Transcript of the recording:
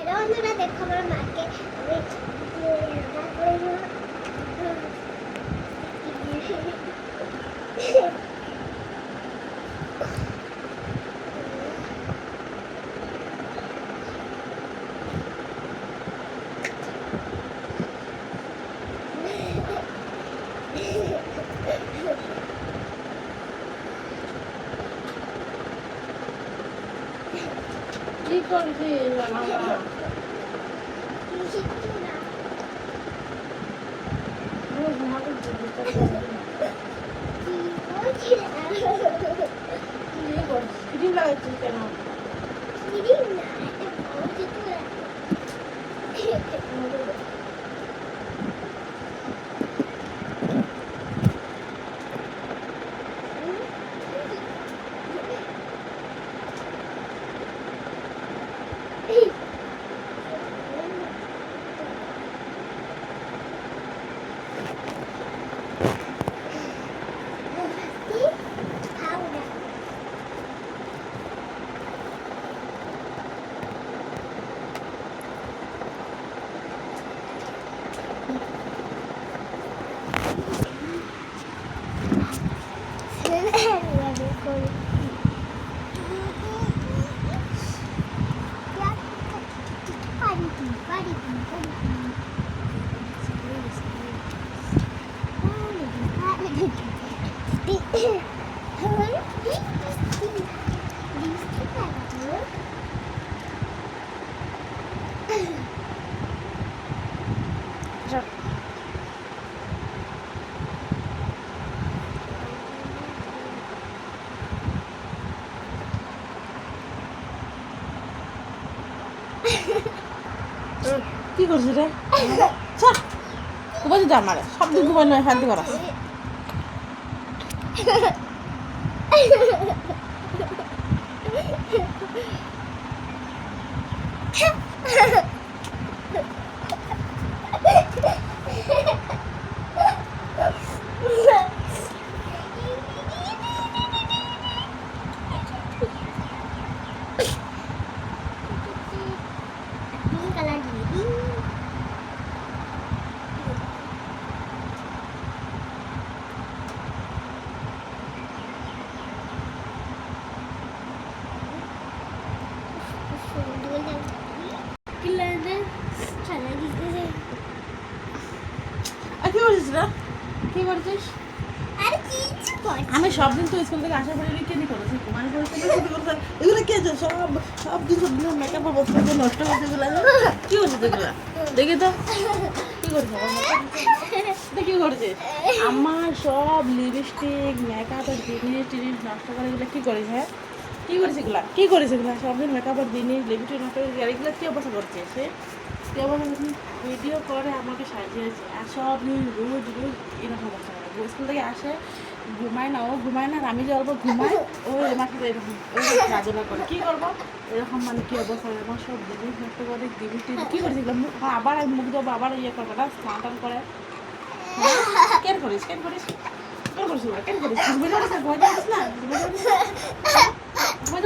বন্ধুরা দেখো আমার মাকে কি করছিস বাবা? ক্রিম লাগাচ্ছিস কেন? কি করছিস রে? ঘুমাতে যা মারে সব দিন ঘুমাই নয় শান্তি করা। কি করছিস রে? কি করছিস? আমি সব দিন তো স্কুল থেকে আসার পরে কেন করেছি মানে এগুলো কে সব সব দিন সব দিন মেকআপ বস্তু নষ্ট করছে এগুলো কি করছিস এগুলো দেখি তো কি করছিস কি করছিস আমার সব লিপস্টিক মেকআপের জিনিস টিনিস নষ্ট করে এগুলো কি করিস হ্যাঁ কি করিস এগুলা কি করিস এগুলো সব দিন মেকআপের জিনিস লিপস্টিক নষ্ট করে এগুলো কি অবস্থা করছে সে কি অবস্থা ভিডিও করে আমাকে সাজিয়েছে আর সব দিন রোজ রোজ এরকম অবস্থা করে স্কুল থেকে আসে ঘুমায় না ও ঘুমায় না আর আমি যে অল্প ঘুমাই ও আমার সাথে এরকম রাজনা করে কী করবো এরকম মানে কী অবস্থা আমার সব জিনিস নষ্ট করে জিনিস কী করেছি আবার আমি মুখ দেবো আবার ইয়ে করবো না স্নান টান করে কেন করিস কেন করিস কেন করিস কেন করিস ভয় না